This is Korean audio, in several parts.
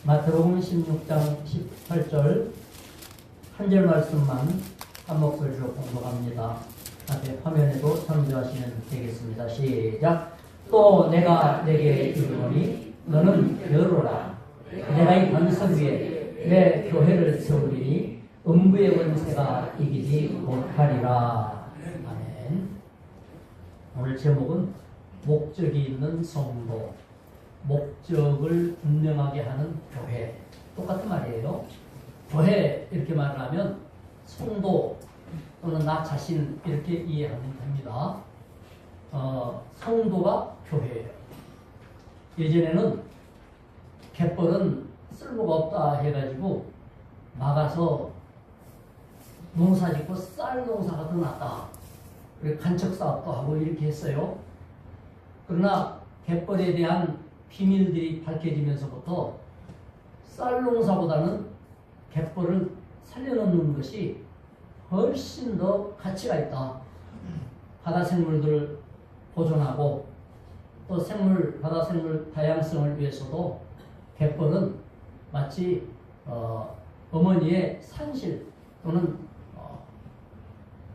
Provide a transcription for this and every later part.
마태복음 16장 18절 한 절 말씀만 한 목소리로 공독합니다. 앞에 화면에도 참조하시면 되겠습니다. 시작. 또 내가 내게 이르노니 너는 베드로라. 내가 이 반석 위에 내 교회를 세우리니 음부의 권세가 이기지 못하리라. 아멘. 오늘 제목은 목적이 있는 성도, 목적을 분명하게 하는 교회. 똑같은 말이에요. 교회 이렇게 말을 하면 성도 또는 나 자신 이렇게 이해하면 됩니다. 성도가 교회예요. 예전에는 갯벌은 쓸모가 없다 해가지고 막아서 농사 짓고 쌀 농사가 더 낫다. 그리고 간척 사업도 하고 이렇게 했어요. 그러나 갯벌에 대한 비밀들이 밝혀지면서부터 쌀 농사보다는 갯벌을 살려놓는 것이 훨씬 더 가치가 있다. 바다 생물들을 보존하고 또 바다 생물 다양성을 위해서도 갯벌은 마치 어머니의 산실 또는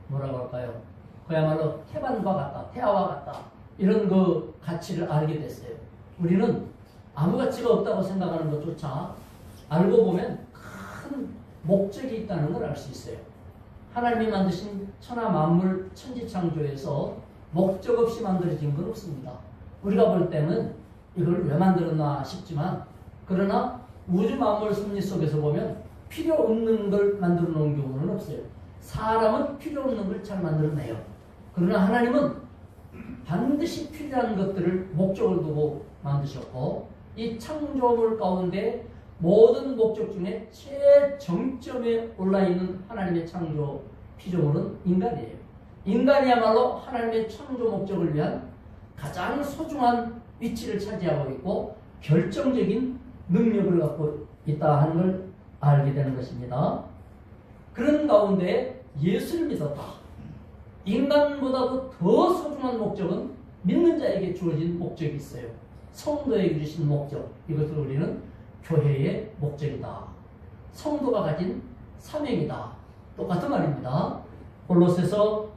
뭐라고 할까요? 그야말로 태반과 같다, 태아와 같다. 이런 그 가치를 알게 됐어요. 우리는 아무 가치가 없다고 생각하는 것조차 알고 보면 큰 목적이 있다는 걸 알 수 있어요. 하나님이 만드신 천하 만물 천지창조에서 목적 없이 만들어진 건 없습니다. 우리가 볼 때는 이걸 왜 만들었나 싶지만, 그러나 우주 만물 섭리 속에서 보면 필요 없는 걸 만들어 놓은 경우는 없어요. 사람은 필요 없는 걸 잘 만들어내요. 그러나 하나님은 반드시 필요한 것들을 목적을 두고 만드셨고, 이 창조물 가운데 모든 목적 중에 최정점에 올라있는 하나님의 창조 피조물은 인간이에요. 인간이야말로 하나님의 창조 목적을 위한 가장 소중한 위치를 차지하고 있고 결정적인 능력을 갖고 있다 하는 걸 알게 되는 것입니다. 그런 가운데 예수를 믿었다. 인간보다도 더 소중한 목적은 믿는 자에게 주어진 목적이 있어요. 성도에게 주신 목적, 이것을 우리는 교회의 목적이다. 성도가 가진 사명이다. 똑같은 말입니다. 골로새서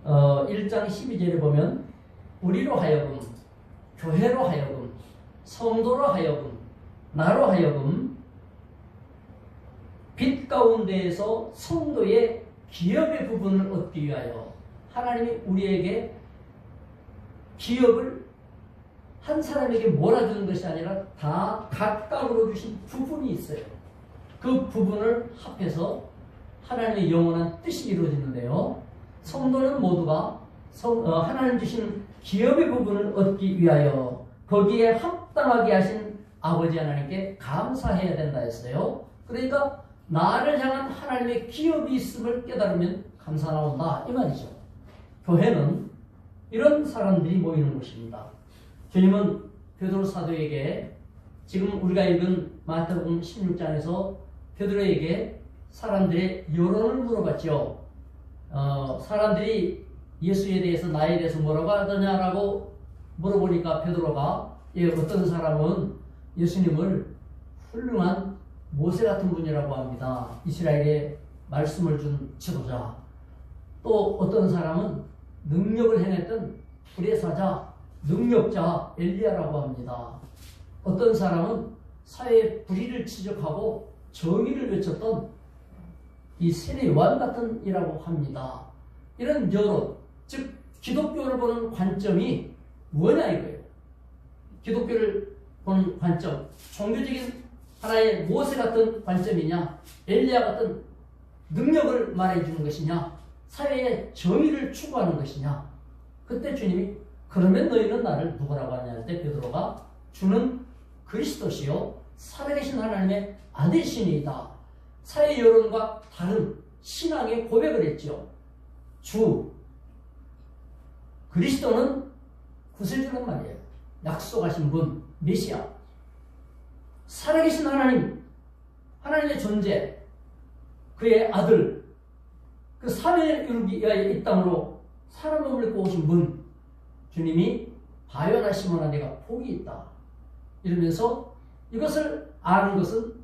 1장 12절에 보면 우리로 하여금, 교회로 하여금, 성도로 하여금, 나로 하여금 빛 가운데에서 성도의 기업의 부분을 얻기 위하여 하나님이 우리에게 기업을 한 사람에게 몰아주는 것이 아니라 다 각각으로 주신 부분이 있어요. 그 부분을 합해서 하나님의 영원한 뜻이 이루어지는데요. 성도는 모두가 하나님 주신 기업의 부분을 얻기 위하여 거기에 합당하게 하신 아버지 하나님께 감사해야 된다 했어요. 그러니까 나를 향한 하나님의 기업이 있음을 깨달으면 감사 나온다 이 말이죠. 교회는 이런 사람들이 모이는 곳입니다. 주님은 베드로 사도에게 지금 우리가 읽은 마태복음 16장에서 베드로에게 사람들의 여론을 물어봤죠. 사람들이 예수에 대해서 나에 대해서 뭐라고 하더냐라고 물어보니까 베드로가 어떤 사람은 예수님을 훌륭한 모세 같은 분이라고 합니다. 이스라엘에 말씀을 준 지도자. 또 어떤 사람은 능력을 행했던 불의 사자, 능력자 엘리야라고 합니다. 어떤 사람은 사회의 불의를 지적하고 정의를 외쳤던 이 세례 요한 같은 이라고 합니다. 이런 여론, 즉 기독교를 보는 관점이 뭐냐 이거예요. 기독교를 보는 관점, 종교적인 하나의 모세 같은 관점이냐, 엘리야 같은 능력을 말해주는 것이냐, 사회의 정의를 추구하는 것이냐. 그때 주님이 그러면 너희는 나를 누구라고 하냐 할 때 베드로가 주는 그리스도시요 살아계신 하나님의 아들이시니이다. 사회 여론과 다른 신앙의 고백을 했죠. 주 그리스도는 구세주란 말이에요. 약속하신 분 메시아, 살아계신 하나님, 하나님의 존재, 그의 아들, 그 사회를 이루기 위하여 이 땅으로 사람 몸을 입고 오신 분, 주님이 바요나 시몬아 내가 복이 있다 이러면서 이것을 아는 것은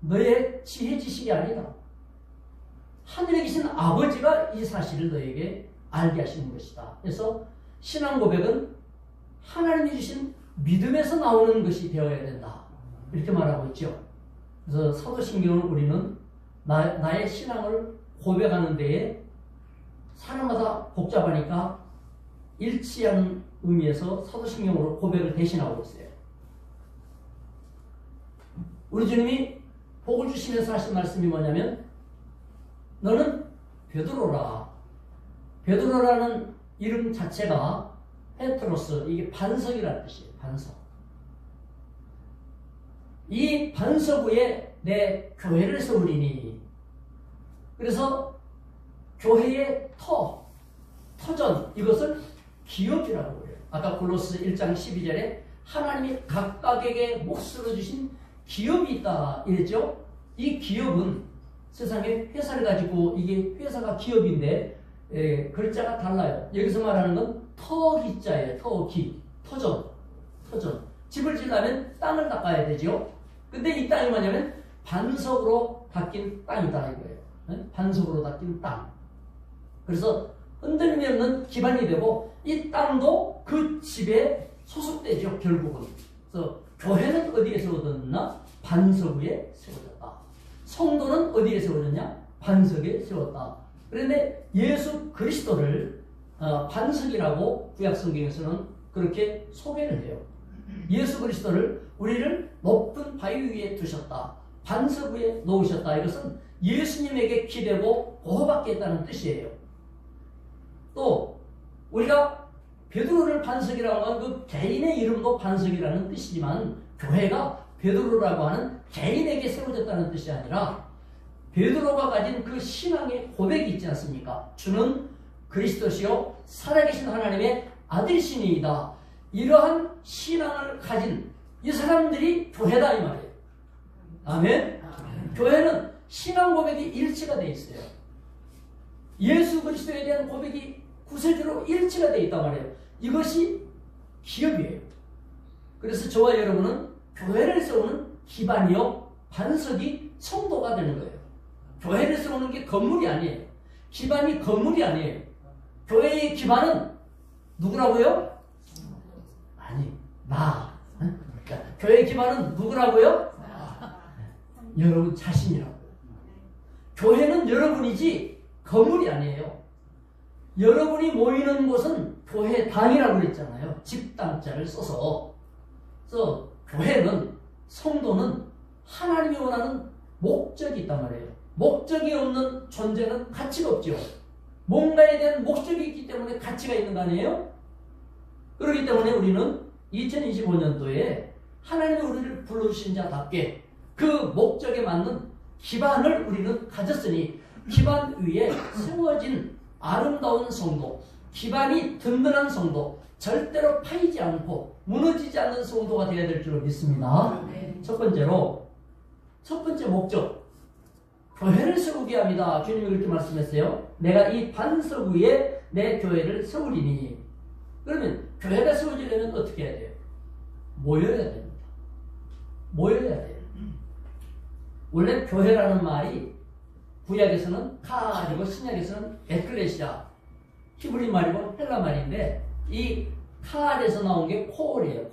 너의 지혜 지식이 아니다. 하늘에 계신 아버지가 이 사실을 너에게 알게 하시는 것이다. 그래서 신앙 고백은 하나님이 주신 믿음에서 나오는 것이 되어야 된다. 이렇게 말하고 있죠. 그래서 사도신경은 우리는 나의 신앙을 고백하는 데에 사람마다 복잡하니까 일치하는 의미에서 사도신경으로 고백을 대신하고 있어요. 우리 주님이 복을 주시면서 하신 말씀이 뭐냐면 너는 베드로라. 베드로라는 이름 자체가 페트로스, 이게 반석이라는 뜻이에요. 반석. 이 반석 위에 내 교회를 세우리니. 그래서 교회의 터전, 이것을 기업이라고 그래요. 아까 골로새 1장 12절에 하나님이 각각에게 몫으로 주신 기업이 있다 이랬죠. 이 기업은 세상에 회사를 가지고 이게 회사가 기업인데 글자가 달라요. 여기서 말하는 건 터기자예요. 터전. 집을 지으려면 땅을 닦아야 되죠. 근데 이 땅이 뭐냐면 반석으로 닦인 땅이다 이거예요. 반석으로 닦인 땅. 그래서 흔들림이 없는 기반이 되고 이 땅도 그 집에 소속되죠. 결국은. 그래서 교회는 어디에 세워졌나? 반석 위에 세워졌다. 성도는 어디에 세워졌냐? 반석에 세웠다. 그런데 예수 그리스도를 반석이라고 구약성경에서는 그렇게 소개를 해요. 예수 그리스도를 우리를 높은 바위 위에 두셨다. 반석 위에 놓으셨다. 이것은 예수님에게 기대고 보호받겠다는 뜻이에요. 또 우리가 베드로를 반석이라고 하는 그 개인의 이름도 반석이라는 뜻이지만 교회가 베드로라고 하는 개인에게 세워졌다는 뜻이 아니라 베드로가 가진 그 신앙의 고백이 있지 않습니까? 주는 그리스도시요 살아계신 하나님의 아들이시니이다. 이러한 신앙을 가진 이 사람들이 교회다 이 말이에요. 아멘? 교회는 신앙 고백이 일치가 되어 있어요. 예수 그리스도에 대한 고백이 구세주로 일치가 되어 있단 말이에요. 이것이 기업이에요. 그래서 저와 여러분은 교회를 세우는 기반이요 반석이 성도가 되는 거예요. 교회를 세우는 게 건물이 아니에요. 기반이 건물이 아니에요. 교회의 기반은 누구라고요? 아니, 나. 교회의 기반은 누구라고요? 여러분 자신이라고요. 교회는 여러분이지 건물이 아니에요. 여러분이 모이는 곳은 교회당이라고 그랬잖아요. 집당자를 써서. 그래서 교회는, 성도는 하나님이 원하는 목적이 있단 말이에요. 목적이 없는 존재는 가치가 없죠. 뭔가에 대한 목적이 있기 때문에 가치가 있는 거 아니에요? 그렇기 때문에 우리는 2025년도에 하나님이 우리를 불러주신 자답게 그 목적에 맞는 기반을 우리는 가졌으니 기반 위에 세워진 아름다운 성도, 기반이 든든한 성도, 절대로 파이지 않고 무너지지 않는 성도가 되어야 될 줄로 믿습니다. 첫 번째 목적, 교회를 세우게 합니다. 주님이 그렇게 말씀했어요. 내가 이 반석 위에 내 교회를 세우리니. 그러면 교회가 세워지려면 어떻게 해야 돼요? 모여야 됩니다. 모여야 돼요. 원래 교회라는 말이 구약에서는 카리고 신약에서는 에클레시아, 히브리 말이고 헬라 말인데 이 카알에서 나온 게 콜이에요.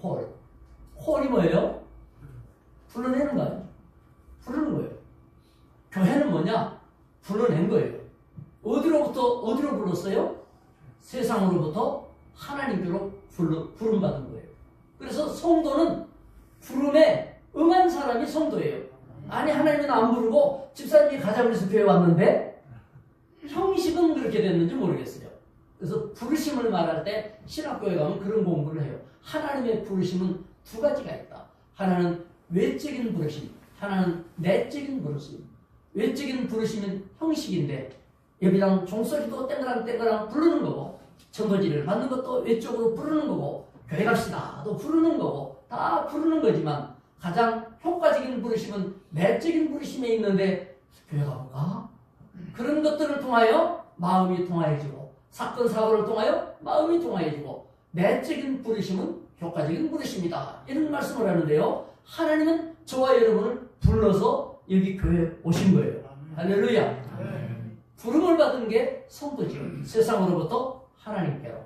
콜이 뭐예요? 불러내는 거예요. 부르는 거예요. 교회는 뭐냐? 불러낸 거예요. 어디로 불렀어요? 세상으로부터 하나님께로 부름받은 거예요. 그래서 성도는 부름에 응한 사람이 성도예요. 아니 하나님은 안 부르고 집사님이 가자고 해서 교회 왔는데 형식은 그렇게 됐는지 모르겠어요. 그래서 부르심을 말할 때 신학교에 가면 그런 공부를 해요. 하나님의 부르심은 두 가지가 있다. 하나는 외적인 부르심, 하나는 내적인 부르심. 외적인 부르심은 형식인데 예비당 종소리도 땡그랑 부르는 거고 청거지를 받는 것도 외적으로 부르는 거고 교회 갑시다 또 부르는 거고 다 부르는 거지만 가장 효과적인 부르심은 내적인 부르심에 있는데 교회 가볼까? 그런 것들을 통하여 마음이 통하여지고 사건 사고를 통하여 마음이 통하여지고 내적인 부르심은 효과적인 부르심이다. 이런 말씀을 하는데요. 하나님은 저와 여러분을 불러서 여기 교회에 오신 거예요. 할렐루야. 부름을 받은 게 성도죠. 세상으로부터 하나님께로,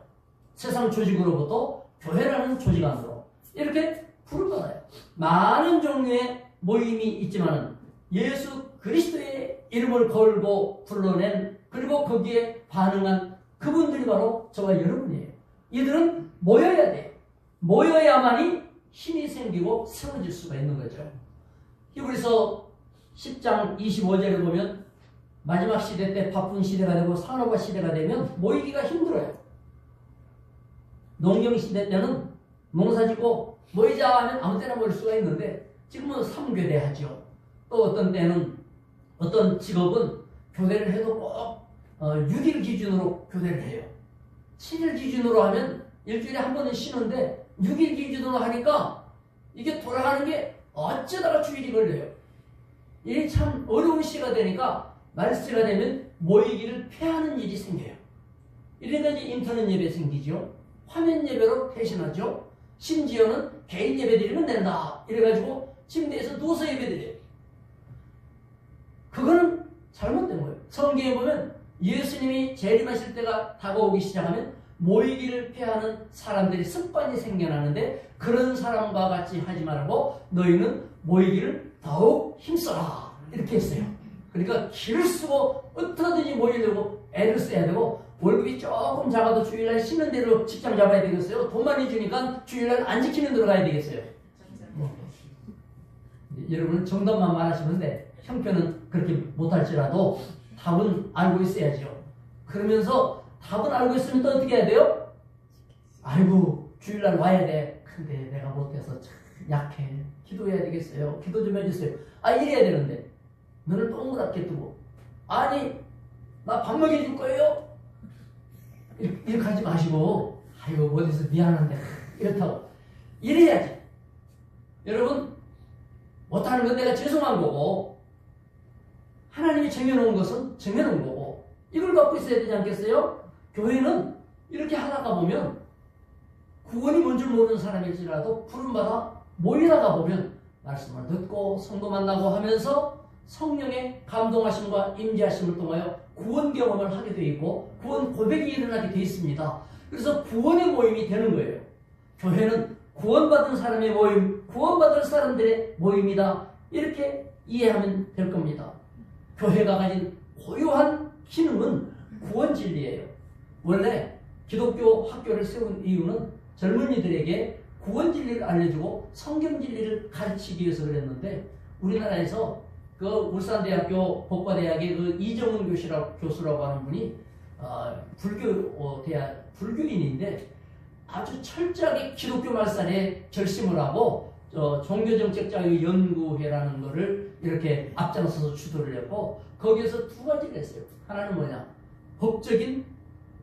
세상 조직으로부터 교회라는 조직 안으로 이렇게 부름받아요. 많은 종류의 모임이 있지만 예수 그리스도의 이름을 걸고 불러낸, 그리고 거기에 반응한 그분들이 바로 저와 여러분이에요. 이들은 모여야 돼요. 모여야만이 힘이 생기고 세워질 수가 있는 거죠. 히브리서 10장 25절을 보면 마지막 시대 때 바쁜 시대가 되고 산업화 시대가 되면 모이기가 힘들어요. 농경 시대 때는 농사 짓고 모이자 하면 아무 때나 모일 수가 있는데 지금은 3교대 하죠. 또 어떤 때는 어떤 직업은 교대를 해도 꼭 6일 기준으로 교대를 해요. 7일 기준으로 하면 일주일에 한 번은 쉬는데 6일 기준으로 하니까 이게 돌아가는 게 어쩌다가 주일이 걸려요. 이게 참 어려운 시가 되니까 말세가 되면 모이기를 피하는 일이 생겨요. 이러니까 이제 인터넷 예배 생기죠. 화면 예배로 대신하죠. 심지어는 개인 예배 드리면 된다. 이래가지고 침대에서 누워서 예배 드려요. 그거는 잘못된 거예요. 성경에 보면 예수님이 재림하실 때가 다가오기 시작하면 모이기를 피하는 사람들이 습관이 생겨나는데 그런 사람과 같이 하지 말고 너희는 모이기를 더욱 힘써라. 이렇게 했어요. 그러니까 기를 쓰고 어떻게든지 모이려고 애를 써야 되고 월급이 조금 작아도 주일날 쉬는 대로 직장 잡아야 되겠어요. 돈 많이 주니까 주일날 안 지키는 대로 가야 되겠어요. 여러분은 정답만 말하시면 돼. 형편은 그렇게 못할지라도 답은 알고 있어야죠. 그러면서 답은 알고 있으면 또 어떻게 해야 돼요? 아이고 주일날 와야 돼. 근데 내가 못해서 참 약해. 기도해야 되겠어요. 기도 좀 해주세요. 이래야 되는데 눈을 동그랗게 뜨고 아니 나 밥 먹여줄 거예요? 이렇게 하지 마시고 아이고 어디서 미안한데 이렇다고 이래야지. 여러분 못하는 건 내가 죄송한 거고 하나님이 정해놓은 것은 정해놓은 거고 이걸 갖고 있어야 되지 않겠어요? 교회는 이렇게 하다가 보면 구원이 뭔 줄 모르는 사람일지라도 부름받아 모이다가 보면 말씀을 듣고 성도 만나고 하면서 성령의 감동하심과 임재하심을 통하여 구원 경험을 하게 되어 있고 구원 고백이 일어나게 되어 있습니다. 그래서 구원의 모임이 되는 거예요. 교회는 구원받은 사람의 모임, 구원받을 사람들의 모임이다. 이렇게 이해하면 될 겁니다. 교회가 가진 고유한 기능은 구원 진리예요. 원래 기독교 학교를 세운 이유는 젊은이들에게 구원 진리를 알려주고 성경 진리를 가르치기 위해서 그랬는데 우리나라에서 그 울산대학교 법과대학의 그 이정훈 교수라고 하는 분이 불교인인데 아주 철저하게 기독교 말살에 결심을 하고 종교정책자유연구회라는 거를 이렇게 앞장서서 주도를 했고 거기에서 두 가지를 했어요. 하나는 뭐냐? 법적인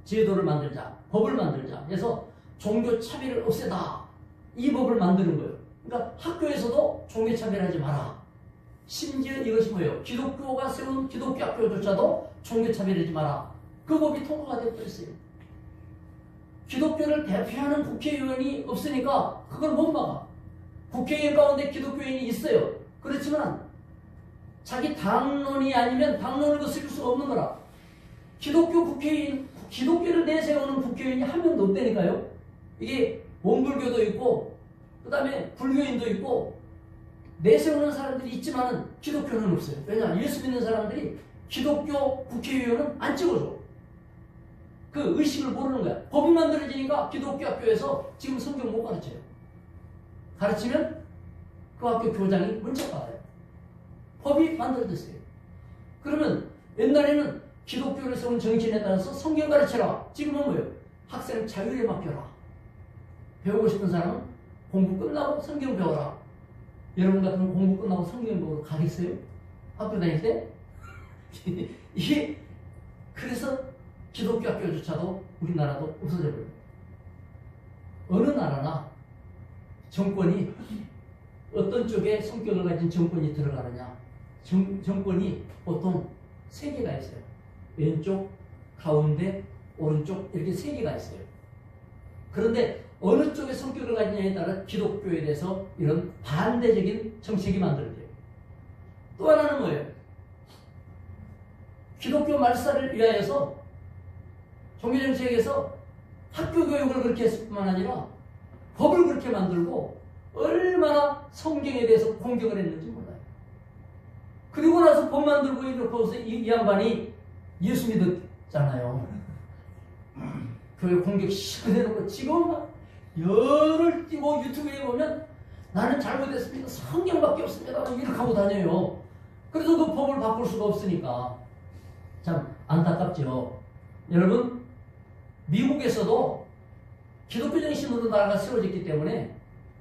제도를 만들자, 법을 만들자. 그래서 종교 차별을 없애다. 이 법을 만드는 거예요. 그러니까 학교에서도 종교 차별하지 마라. 심지어 이것이 뭐예요? 기독교가 세운 기독교 학교조차도 종교 차별하지 마라. 그 법이 통과가 되어버렸어요. 기독교를 대표하는 국회의원이 없으니까 그걸 못 막아. 국회의원 가운데 기독교인이 있어요. 그렇지만 자기 당론이 아니면 당론을 거슬릴 수가 없는 거라. 기독교 국회의원, 기독교를 내세우는 국회의원이 한 명도 없다니까요. 이게 원불교도 있고 그 다음에 불교인도 있고 내세우는 사람들이 있지만은 기독교는 없어요. 왜냐? 예수 믿는 사람들이 기독교 국회의원은 안 찍어줘. 그 의식을 모르는 거야. 법이 만들어지니까 기독교 학교에서 지금 성경 못 가르쳐요. 가르치면 그 학교 교장이 문자 받아요. 법이 만들어졌어요. 그러면 옛날에는 기독교를 세운 정신에 따라서 성경 가르쳐라. 지금은 뭐예요? 학생 자율에 맡겨라. 배우고 싶은 사람은 공부 끝나고 성경 배워라. 여러분 같으면 공부 끝나고 성경 배우러 가겠어요? 학교 다닐 때? 이게 그래서 기독교 학교조차도 우리나라도 없어져 버려요. 어느 나라나 정권이 어떤 쪽에 성격을 가진 정권이 들어가느냐. 정권이 보통 세 개가 있어요. 왼쪽, 가운데, 오른쪽 이렇게 세 개가 있어요. 그런데 어느 쪽의 성격을 가지냐에 따라 기독교에 대해서 이런 반대적인 정책이 만들어져요. 또 하나는 뭐예요? 기독교 말살을 위하여서 종교정책에서 학교 교육을 그렇게 했을 뿐만 아니라 법을 그렇게 만들고 얼마나 성경에 대해서 공격을 했는지 몰라요. 그리고 나서 법 만들고 이렇게 해서 이 양반이 예수 믿었잖아요. 교회 공격 시그대로 지금 막 열을 띄고 유튜브에 보면 나는 잘못했습니다. 성경밖에 없습니다. 이렇게 하고 다녀요. 그래서 그 법을 바꿀 수가 없으니까 참 안타깝죠. 여러분, 미국에서도 기독교 정신으로 나라가 세워졌기 때문에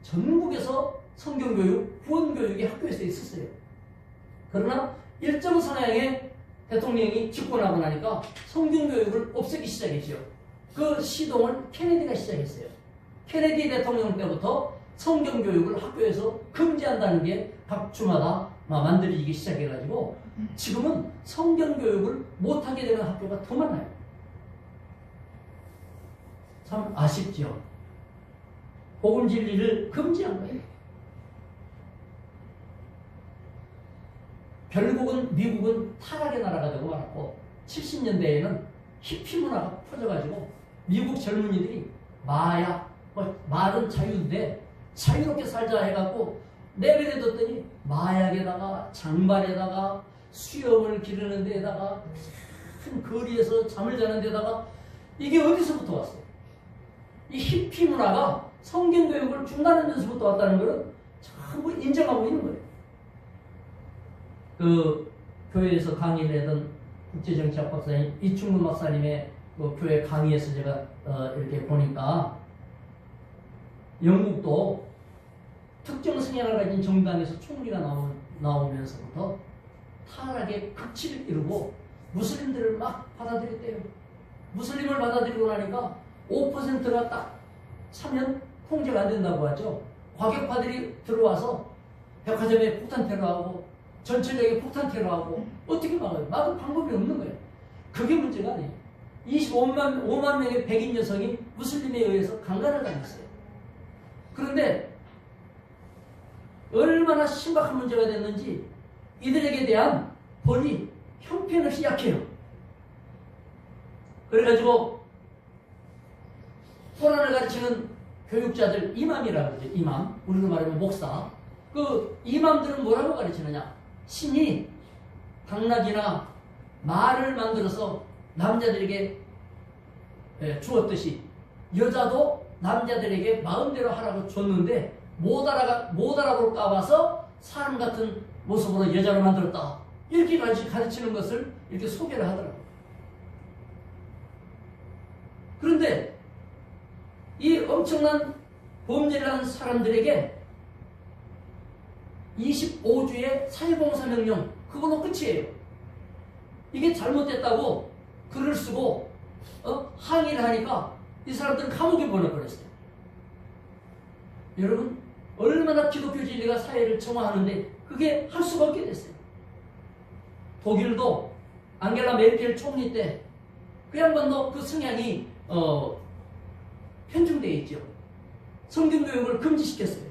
전국에서 성경교육, 구원교육이 학교에서 있었어요. 그러나 일정 성향의 대통령이 집권하고 나니까 성경교육을 없애기 시작했죠. 그 시동을 케네디가 시작했어요. 케네디 대통령 때부터 성경교육을 학교에서 금지한다는 게 각 주마다 만들어지기 시작해가지고 지금은 성경교육을 못하게 되는 학교가 더 많아요. 참 아쉽죠. 복음 진리를 금지한 거예요. 결국은 미국은 타락의 나라가 되고 말았고 70년대에는 히피 문화가 퍼져가지고 미국 젊은이들이 마약, 말은 자유인데 자유롭게 살자 해갖고 내버려뒀더니 마약에다가 장발에다가 수염을 기르는 데다가 큰 거리에서 잠을 자는 데다가 이게 어디서부터 왔어요? 이 히피 문화가 성경교육을 중단하는 데서부터 왔다는 것은 전부 인정하고 있는 거예요. 그 교회에서 강의를 하던 국제정치학 박사님 이충문 박사님의 그 교회 강의에서 제가 이렇게 보니까 영국도 특정 성향을 가진 정당에서 총리가 나오면서부터 타락의 극치를 이루고 무슬림들을 막 받아들였대요. 무슬림을 받아들이고 나니까 5%가 딱 차면 통제가 안 된다고 하죠. 과격파들이 들어와서 백화점에 폭탄 테러하고 전체적인 폭탄 테러하고 어떻게 막아요? 막을 방법이 없는 거예요. 그게 문제가 아니에요. 5만 명의 백인 여성이 무슬림에 의해서 강간을 당했어요. 그런데 얼마나 심각한 문제가 됐는지 이들에게 대한 벌이 형편없이 약해요. 그래가지고 코란을 가르치는 교육자들, 이맘이라고 그러죠. 이맘. 우리로 말하면 목사. 그 이맘들은 뭐라고 가르치느냐? 신이 당나귀나 말을 만들어서 남자들에게 주었듯이 여자도 남자들에게 마음대로 하라고 줬는데 못 알아볼까 봐서 사람 같은 모습으로 여자로 만들었다. 이렇게 가르치는 것을 이렇게 소개를 하더라고요. 그런데 이 엄청난 범죄를 한 사람들에게 25주의 사회봉사명령, 그걸로 끝이에요. 이게 잘못됐다고 글을 쓰고 항의를 하니까 이 사람들은 감옥에 보내버렸어요. 여러분, 얼마나 기독교 진리가 사회를 정화하는데 그게 할 수가 없게 됐어요. 독일도 앙겔라 메르켈 총리 때 그 양반도 그 성향이 편중되어 있죠. 성경교육을 금지시켰어요.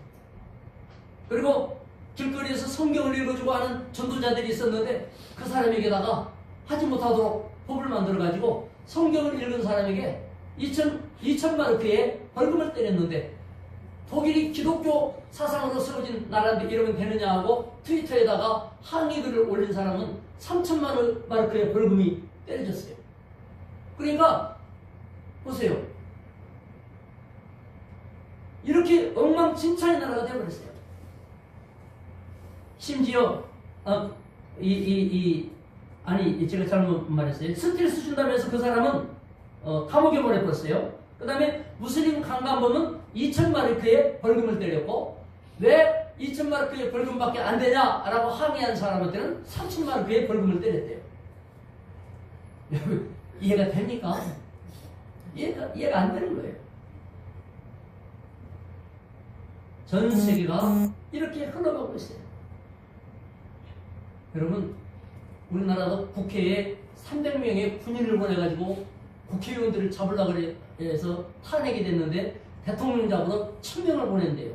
그리고 길거리에서 성경을 읽어주고 하는 전도자들이 있었는데 그 사람에게다가 하지 못하도록 법을 만들어가지고 성경을 읽은 사람에게 2,000마르크의 벌금을 때렸는데 독일이 기독교 사상으로 세워진 나라인데 이러면 되느냐 하고 트위터에다가 항의글을 올린 사람은 3,000마르크의 벌금이 때려졌어요. 그러니까 보세요. 이렇게 엉망진창의 나라가 되어버렸어요. 심지어 제가 잘못 말했어요. 스트레스 준다면서 그 사람은 감옥에 보내버렸어요. 그 다음에 무슬림 강간범은 2,000마르크의 벌금을 때렸고 왜 2,000마르크의 벌금밖에 안 되냐라고 항의한 사람한테는 3,000마르크의 벌금을 때렸대요. 이해가 됩니까? 이해가 안 되는 거예요. 전 세계가 이렇게 흘러가고 있어요. 여러분, 우리나라도 국회에 300명의 군인을 보내가지고 국회의원들을 잡으려고 해서 탄핵이 됐는데 대통령 잡으러 1000명을 보낸대요.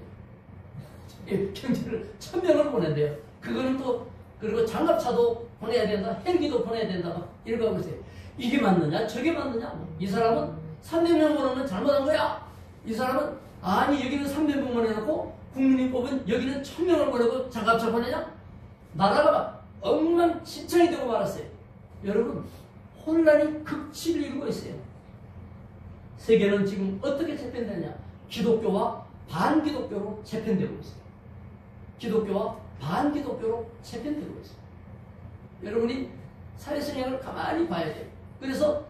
경제를 1000명을 보낸대요. 그거는 또 그리고 장갑차도 보내야 된다, 헬기도 보내야 된다, 이러고 하고 있어요. 이게 맞느냐, 저게 맞느냐? 이 사람은 300명 보내면 잘못한 거야. 이 사람은 아니 여기는 300명 보내놓고 국민이 뽑은 여기는 1000명을 보내고 장갑차 보내냐? 나라가 막 엉망진창이 되고 말았어요. 여러분, 혼란이 극치를 이루고 있어요. 세계는 지금 어떻게 재편되냐? 기독교와 반기독교로 재편되고 있어요. 기독교와 반기독교로 재편되고 있어요. 여러분이 사회성향을 가만히 봐야 돼요. 그래서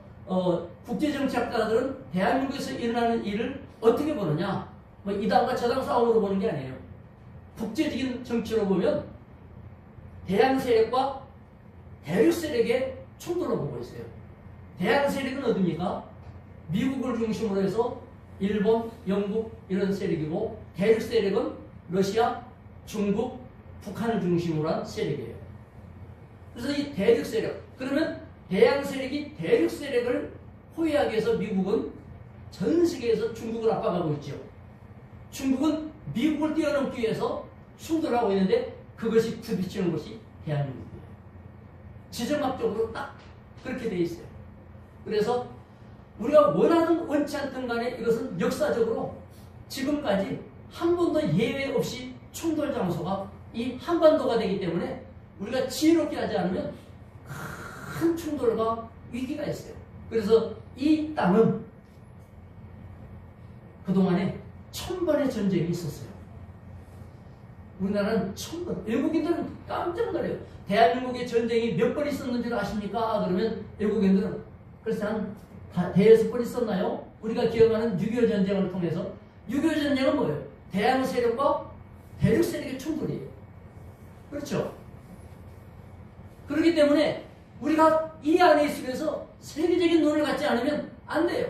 국제정치학자들은 대한민국에서 일어나는 일을 어떻게 보느냐? 뭐 이 당과 저 당 싸움으로 보는 게 아니에요. 국제적인 정치로 보면 대양 세력과 대륙 세력의 충돌을 보고 있어요. 대양 세력은 어디입니까? 미국을 중심으로 해서 일본, 영국 이런 세력이고, 대륙 세력은 러시아, 중국, 북한을 중심으로 한 세력이에요. 그래서 이 대륙 세력, 그러면 대양 세력이 대륙 세력을 포위하기 위해서 미국은 전 세계에서 중국을 압박하고 있죠. 중국은 미국을 뛰어넘기 위해서 충돌하고 있는데 그것이 부딪히는 것이 대한민국이에요. 지정학적으로 딱 그렇게 돼 있어요. 그래서 우리가 원하든 원치 않든 간에 이것은 역사적으로 지금까지 한 번도 예외 없이 충돌 장소가 이 한반도가 되기 때문에 우리가 지혜롭게 하지 않으면 큰 충돌과 위기가 있어요. 그래서 이 땅은 그동안에 1000번의 전쟁이 있었어요. 우리나라는 1000번. 외국인들은 깜짝 놀라요. 대한민국의 전쟁이 몇 번 있었는지 아십니까? 그러면 외국인들은 글쎄 한 대여섯 번 있었나요? 우리가 기억하는 6.25 전쟁을 통해서 6.25 전쟁은 뭐예요? 대양 세력과 대륙 세력의 충돌이에요. 그렇죠? 그렇기 때문에 우리가 이 안에 있으면서 세계적인 눈을 갖지 않으면 안 돼요.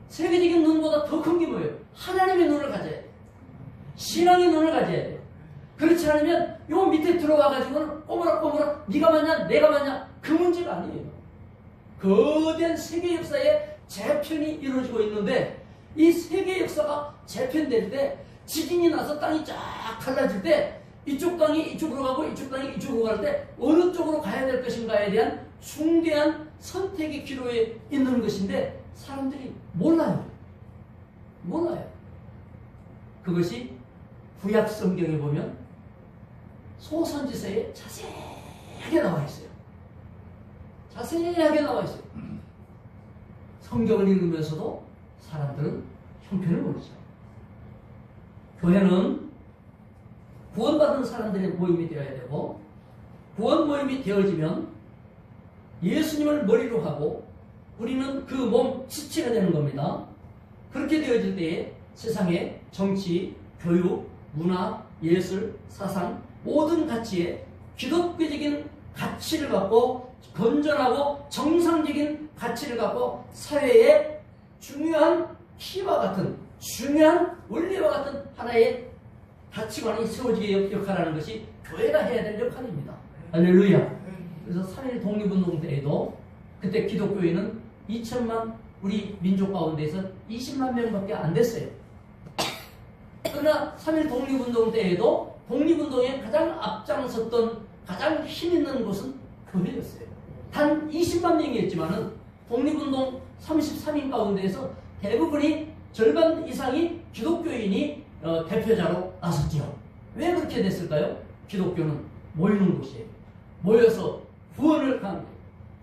세계적인 눈보다 더 큰 게 뭐예요? 하나님의 눈을 가져야 돼요. 신앙의 눈을 가져야 돼요. 그렇지 않으면 요 밑에 들어와가지고는 꼬무락꼬무락 네가 맞냐 내가 맞냐 그 문제가 아니에요. 거대한 세계 역사의 재편이 이루어지고 있는데 이 세계 역사가 재편될 때 지진이 나서 땅이 쫙 갈라질 때 이쪽 땅이 이쪽으로 가고 이쪽 땅이 이쪽으로 갈 때 어느 쪽으로 가야 될 것인가에 대한 중대한 선택의 기로에 있는 것인데 사람들이 몰라요. 그것이 구약 성경에 보면 소선지서에 자세하게 나와 있어요. 자세하게 나와 있어요. 성경을 읽으면서도 사람들은 형편을 모르죠. 교회는 구원받은 사람들의 모임이 되어야 되고, 구원 모임이 되어지면 예수님을 머리로 하고 우리는 그 몸 지체가 되는 겁니다. 그렇게 되어질 때에 세상의 정치, 교육, 문화, 예술, 사상 모든 가치에 기독교적인 가치를 갖고 건전하고 정상적인 가치를 갖고 사회에 중요한 키와 같은 중요한 원리와 같은 하나의 가치관이 세워지게 역할하는 것이 교회가 해야 될 역할입니다. 할렐루야. 그래서 3.1 독립운동 때에도 그때 기독교인은 2천만 우리 민족 가운데서 20만 명밖에 안 됐어요. 그러나 3.1 독립운동 때에도 독립운동에 가장 앞장섰던 가장 힘있는 곳은 교회였어요. 단 20만 명이었지만은 독립운동 33인 가운데에서 대부분이 절반 이상이 기독교인이 대표자로 나섰죠. 왜 그렇게 됐을까요? 기독교는 모이는 곳이에요. 모여서 구원을 가는 거예요.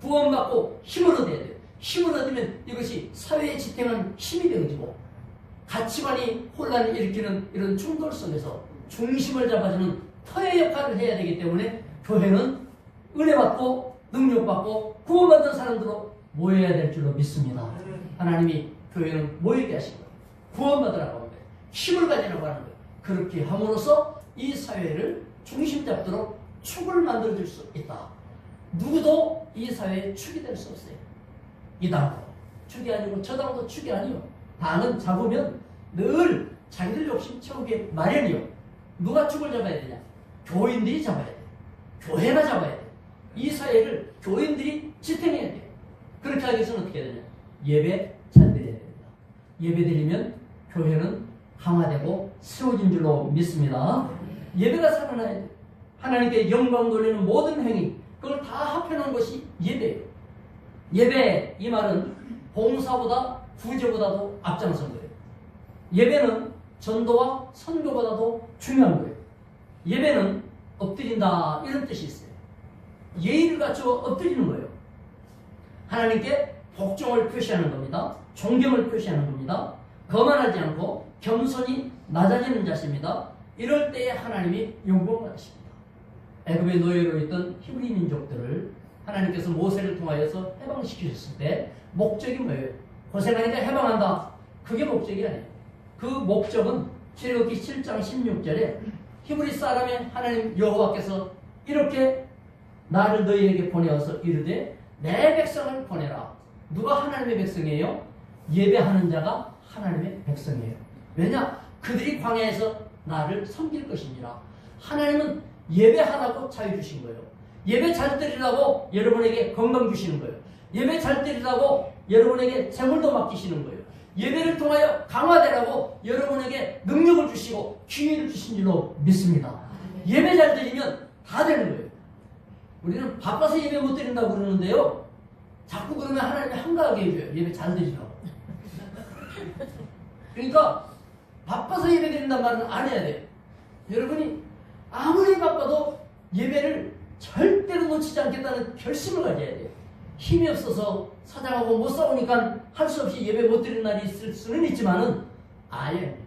구원받고 힘을 얻어야 돼요. 힘을 얻으면 이것이 사회에 지탱하는 힘이 되어지고 가치관이 혼란을 일으키는 이런 충돌 속에서 중심을 잡아주는 터의 역할을 해야 되기 때문에 교회는 은혜받고 능력받고 구원받은 사람들로 모여야 될 줄로 믿습니다. 하나님이 교회는 모이게 하신 거예요. 구원받으라고 하는 거예요. 힘을 가지라고 하는 거예요. 그렇게 함으로써 이 사회를 중심 잡도록 축을 만들어줄 수 있다. 누구도 이 사회의 축이 될 수 없어요. 이 당도 축이 아니고 저 당도 축이 아니요. 당은 잡으면 늘 자기들 욕심 채우기 마련이요. 누가 축을 잡아야 되냐? 교인들이 잡아야 돼. 교회가 잡아야 돼. 이 사회를 교인들이 지탱해야 돼. 그렇게 하기 위해서는 어떻게 해야 되냐? 예배 잘 드려야 됩니다. 예배 드리면 교회는 강화되고 세워진 줄로 믿습니다. 예배가 살아나야 돼요. 하나님께 영광 돌리는 모든 행위, 그걸 다 합해놓은 것이 예배예요. 예배, 이 말은 봉사보다 구제보다도 앞장선 거예요. 예배는 전도와 선교보다도 중요한 거예요. 예배는 엎드린다, 이런 뜻이 있어요. 예의를 갖추어 엎드리는 거예요. 하나님께 복종을 표시하는 겁니다. 존경을 표시하는 겁니다. 거만하지 않고 겸손히 낮아지는 자십니다. 이럴 때에 하나님이 영광받으십니다. 애굽의 노예로 있던 히브리 민족들을 하나님께서 모세를 통하여서 해방시키셨을 때 목적이 뭐예요? 고생하니까 해방한다. 그게 목적이 아니에요. 그 목적은 출애굽기 7장 16절에 히브리 사람의 하나님 여호와께서 이렇게 나를 너희에게 보내어서 이르되 내 백성을 보내라. 누가 하나님의 백성이에요? 예배하는 자가 하나님의 백성이에요. 왜냐? 그들이 광야에서 나를 섬길 것입니다. 하나님은 예배하라고 자유 주신 거예요. 예배 잘 드리라고 여러분에게 건강 주시는 거예요. 예배 잘 드리라고 여러분에게 재물도 맡기시는 거예요. 예배를 통하여 강화되라고 여러분에게 능력을 주시고 기회를 주신 줄로 믿습니다. 예배 잘 드리면 다 되는 거예요. 우리는 바빠서 예배 못 드린다고 그러는데요. 자꾸 그러면 하나님이 한가하게 해줘요. 예배 잘 드리라고. 그러니까 바빠서 예배 드린다는 말은 안 해야 돼요. 여러분이 아무리 바빠도 예배를 절대로 놓치지 않겠다는 결심을 가져야 돼요. 힘이 없어서 사장하고 못 싸우니까 할 수 없이 예배 못 드리는 날이 있을 수는 있지만은 아예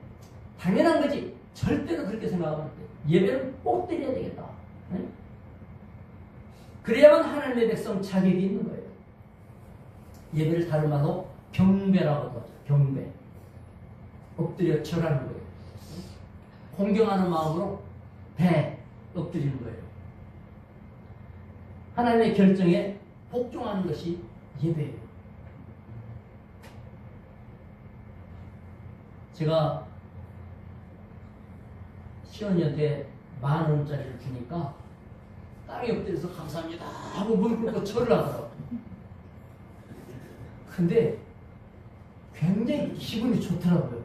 당연한 거지. 절대로 그렇게 생각하면 안 돼요. 예배를 꼭 드려야 되겠다. 네? 그래야만 하나님의 백성 자격이 있는 거예요. 예배를 다른 말로 경배라고도 하죠. 경배. 엎드려 절하는 거예요. 공경하는 마음으로 엎드리는 거예요. 하나님의 결정에 복종하는 것이 예배예요. 제가 시언니한테 10,000원짜리를 주니까 땅에 엎드려서 감사합니다 하고 무릎 꿇고 절을 하더라고요. 근데 굉장히 기분이 좋더라고요.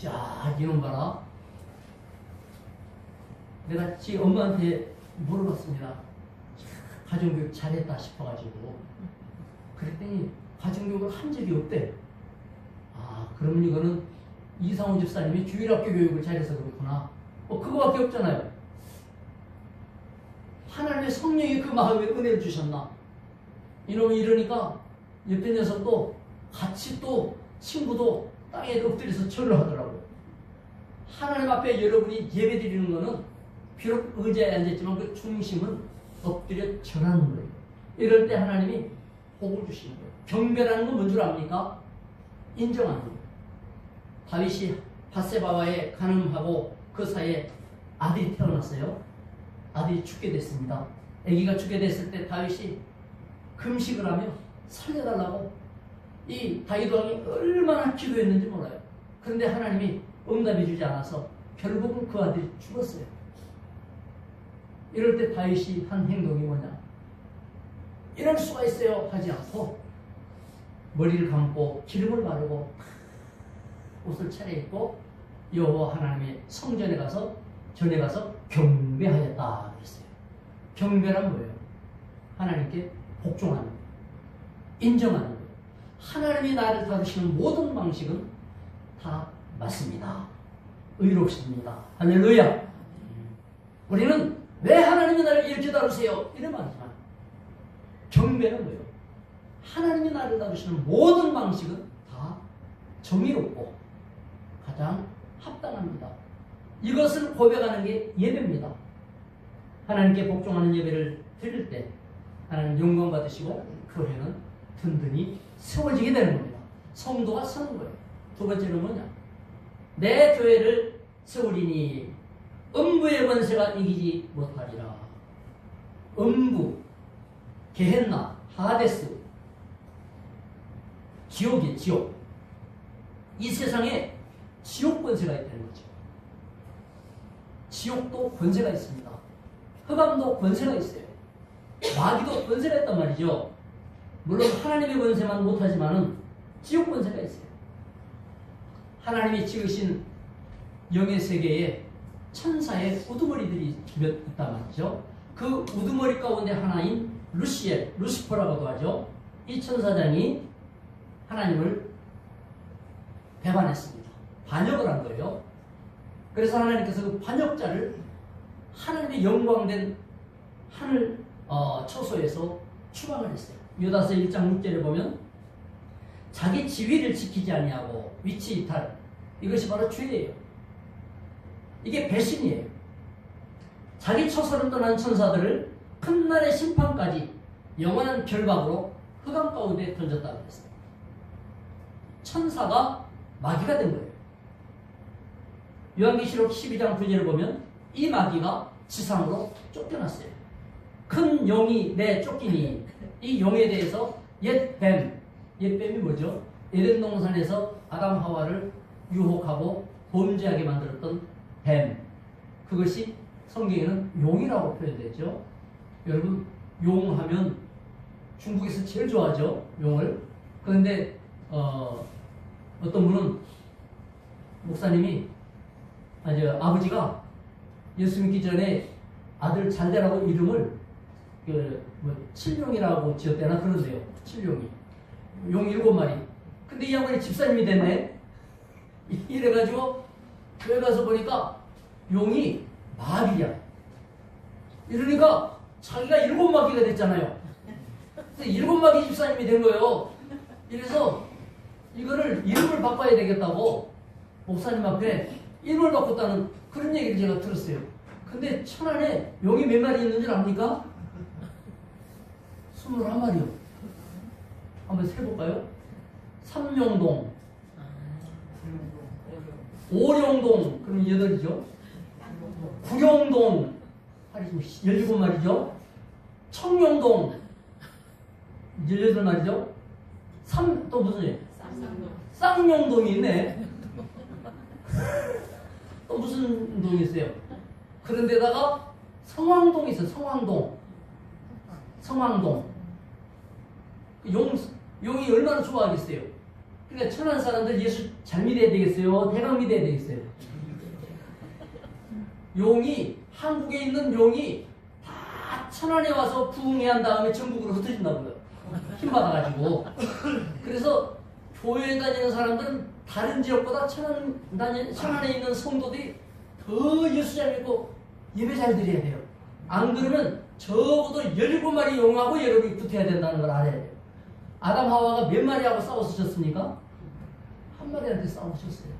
야, 이놈 봐라. 내가 지 엄마한테 물어봤습니다. 가정교육 잘했다 싶어가지고. 그랬더니 가정교육을 한 적이 없대. 아, 그러면 이거는 이상호 집사님이 주일학교 교육을 잘해서 그렇구나. 그거밖에 없잖아요. 하나님의 성령이 그 마음에 은혜를 주셨나. 이놈이 이러니까 옆에 녀석도 같이 또 친구도 땅에 엎드려서 절을 하더라고요. 하나님 앞에 여러분이 예배 드리는 거는 비록 의자에 앉았지만 그 중심은 엎드려 절하는 거예요. 이럴 때 하나님이 복을 주시는 거예요. 경배라는 건 뭔 줄 압니까? 인정하는 거예요. 다윗이 밧세바와의 간음하고 그 사이에 아들이 태어났어요. 아들이 죽게 됐습니다. 아기가 죽게 됐을 때 다윗이 금식을 하며 살려달라고 이 다윗 왕이 얼마나 기도했는지 몰라요. 그런데 하나님이 응답해 주지 않아서 결국은 그 아들이 죽었어요. 이럴 때 다윗이 한 행동이 뭐냐? 이럴 수가 있어요 하지 않고 머리를 감고 기름을 바르고 옷을 차려입고 여호와 하나님의 성전에 가서 전에 가서 경배하였다 그랬어요. 경배란 뭐예요? 하나님께 복종하는 거예요. 인정하는 거예요. 하나님이 나를 다루시는 모든 방식은 다 맞습니다. 의롭습니다. 할렐루야. 우리는 왜 하나님이 나를 이렇게 다루세요? 이러면 안 되지만 경배는 뭐예요? 하나님이 나를 다루시는 모든 방식은 다 정의롭고 가장 합당합니다. 이것을 고백하는 게 예배입니다. 하나님께 복종하는 예배를 드릴 때 하나님 영광 받으시고 교회는 든든히 세워지게 되는 겁니다. 성도가 서는 거예요. 두 번째는 뭐냐? 내 교회를 세우리니 음부의 권세가 이기지 못하리라. 음부, 게헨나, 하데스, 지옥이에요. 지옥. 이 세상에 지옥 권세가 있다는 거죠. 지옥도 권세가 있습니다. 흑암도 권세가 있어요. 마귀도 권세가 있단 말이죠. 물론 하나님의 권세만 못하지만은 지옥 권세가 있어요. 하나님이 지으신 영의 세계에 천사의 우두머리들이 몇 있단 말이죠. 그 우두머리 가운데 하나인 루시엘, 루시퍼라고도 하죠. 이 천사장이 하나님을 배반했습니다. 반역을 한 거예요. 그래서 하나님께서 그 반역자를 하나님의 영광된 하늘 처소에서 추방을 했어요. 유다서 1장 6절에 보면 자기 지위를 지키지 아니하고 위치 이탈, 이것이 바로 죄예요. 이게 배신이에요. 자기 처소를 떠난 천사들을 큰 날의 심판까지 영원한 결박으로 흑암 가운데 던졌다고 했어요. 천사가 마귀가 된 거예요. 요한계시록 12장 9절을 보면 이 마귀가 지상으로 쫓겨났어요. 큰 용이 내 쫓기니, 이 용에 대해서 옛뱀이 뭐죠? 에덴 동산에서 아담 하와를 유혹하고 범죄하게 만들었던 뱀, 그것이 성경에는 용이라고 표현되죠. 여러분, 용하면 중국에서 제일 좋아하죠, 용을. 그런데 어떤 분은 목사님이 아버지가 예수 믿기 전에 아들 잘 되라고 이름을 칠룡이라고 지었대나 그러세요. 칠룡이. 용 7마리. 근데 이 양반이 집사님이 됐네. 이래가지고 교회 가서 보니까 용이 마귀야. 이러니까 자기가 7마귀가 됐잖아요. 그래서 7마귀 집사님이 된 거예요. 이래서 이거를 이름을 바꿔야 되겠다고 목사님 앞에 이름을 바꿨다는 그런 얘기를 제가 들었어요. 근데 천안에 용이 몇 마리 있는 줄 압니까? 21마리요. 한번 세볼까요? 삼룡동, 오룡동, 그럼 8이죠. 구룡동, 17마리죠. 청룡동, 18마리죠. 또 무슨 일? 쌍룡동이 있네. 또 무슨 동이 있어요? 그런데다가 성황동이 있어요. 성황동. 용이 얼마나 좋아하겠어요? 그러니까 천안 사람들 예수 잘 믿어야 되겠어요? 대강 믿어야 되겠어요? 용이, 한국에 있는 용이 다 천안에 와서 부흥해 한 다음에 전국으로 흩어진다고요. 힘받아가지고. 그래서 교회 다니는 사람들은 다른 지역보다 천안에 있는 성도들이 더 예수 잘 믿고 예배 잘 드려야 돼요. 안 그러면 적어도 17마리 용하고 여러분이 붙어야 된다는 걸 알아야 돼요. 아담 하와가 몇 마리하고 싸워서 졌습니까? 한 마리한테 싸우셨어요.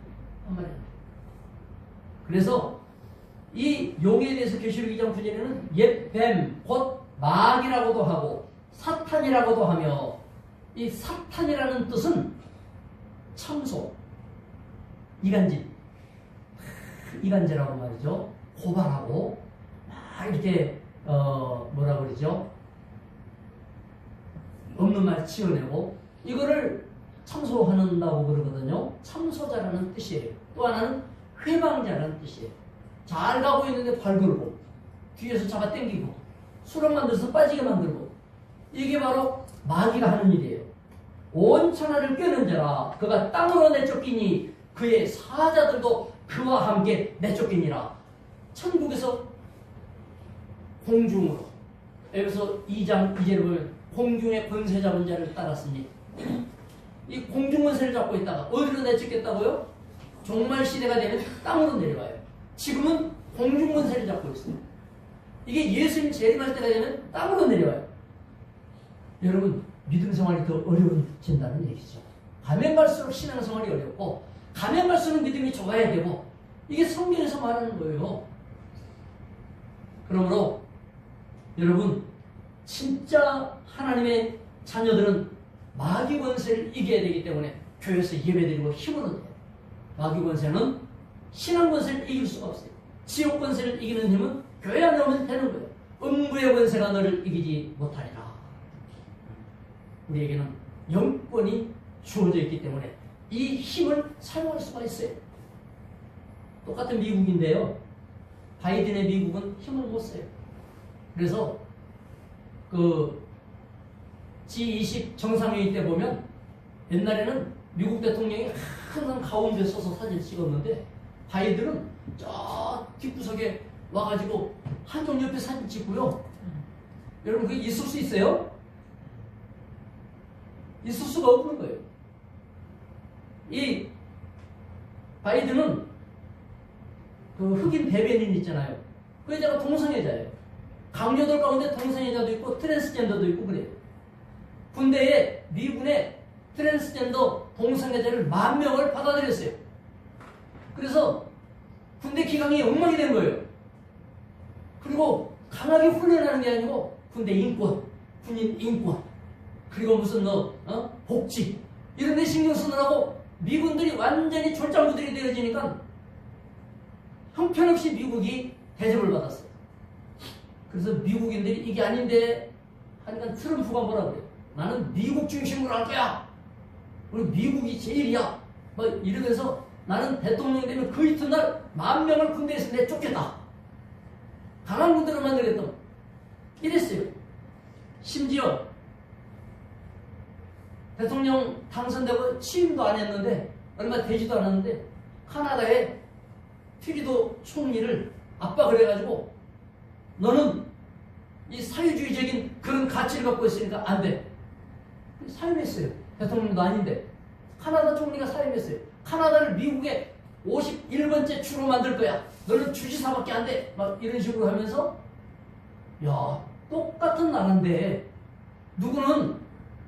한 마리한테. 그래서 이 용에 대해서 계시록 2장 9절에는 옛뱀, 곧 마귀라고도 하고 사탄이라고도 하며, 이 사탄이라는 뜻은 참소, 이간질하고 말이죠. 고발하고 막 이렇게 뭐라 그러죠? 없는 말 치어내고, 이거를 참소한다고 그러거든요. 참소자라는 뜻이에요. 또 하나는 회방자라는 뜻이에요. 잘 가고 있는데 발걸고 뒤에서 잡아 당기고 수렁 만들어서 빠지게 만들고, 이게 바로 마귀가 하는 일이에요. 온 천하를 꿰는 자라 그가 땅으로 내쫓기니 그의 사자들도 그와 함께 내쫓기니라. 천국에서 공중으로, 여기서 2장 2절을 보면 공중의 권세 잡은 자를 따랐으니, 이 공중 권세를 잡고 있다가 어디로 내쫓겠다고요? 종말 시대가 되면 땅으로 내려가요. 지금은 공중 권세를 잡고 있어요. 이게 예수님 재림할 때가 되면 땅으로 내려와요. 여러분, 믿음 생활이 더 어려워진다는 얘기죠. 가면 갈수록 신앙 생활이 어렵고, 가면 갈수록 믿음이 좋아야 되고, 이게 성경에서 말하는 거예요. 그러므로 여러분, 진짜 하나님의 자녀들은 마귀 권세를 이겨야 되기 때문에 교회에서 예배드리고 힘을 얻어요. 마귀 권세는 신앙 권세를 이길 수가 없어요. 지옥 권세를 이기는 힘은 교회 안에 오면 되는 거예요. 음부의 권세가 너를 이기지 못하리라. 우리에게는 영권이 주어져 있기 때문에 이 힘을 사용할 수가 있어요. 똑같은 미국인데요, 바이든의 미국은 힘을 못 써요. 그래서 그 G20 정상회의 때 보면 옛날에는 미국 대통령이 항상 가운데 서서 사진 찍었는데 바이든은 저 뒷구석에 와가지고 한쪽 옆에 사진 찍고요. 여러분 그게 있을 수 있어요? 있을 수가 없는 거예요. 이 바이든은 그 흑인 대변인 있잖아요. 그 여자가 동성애자예요. 강요들 가운데 동성애자도 있고 트랜스젠더도 있고 그래요. 군대에 미군에 트랜스젠더 동성애자를 10,000명을 받아들였어요. 그래서 군대 기강이 엉망이 된 거예요. 그리고 강하게 훈련하는 게 아니고 군대 인권, 군인 인권, 그리고 무슨 복지 이런 데 신경 쓰느라고 미군들이 완전히 졸장부들이 되어지니까 형편없이 미국이 대접을 받았어요. 그래서 미국인들이 이게 아닌데 하니까 트럼프가 뭐라 그래요? 나는 미국 중심으로 할 거야. 우리 미국이 제일이야. 뭐 이러면서 나는 대통령이 되면 그 이튿날 10,000명을 군대에서 내쫓겠다. 강한 군대로 만들겠다. 이랬어요. 심지어 대통령 당선되고 취임도 안 했는데 얼마 되지도 않았는데 카나다에 트리도 총리를 압박을 해가지고 너는 이 사회주의적인 그런 가치를 갖고 있으니까 안 돼. 사임했어요. 대통령도 아닌데 카나다 총리가 사임했어요. 카나다를 미국의 51번째 주로 만들 거야. 너는 주지사밖에 안 돼. 막 이런 식으로 하면서 야 똑같은 나라인데 누구는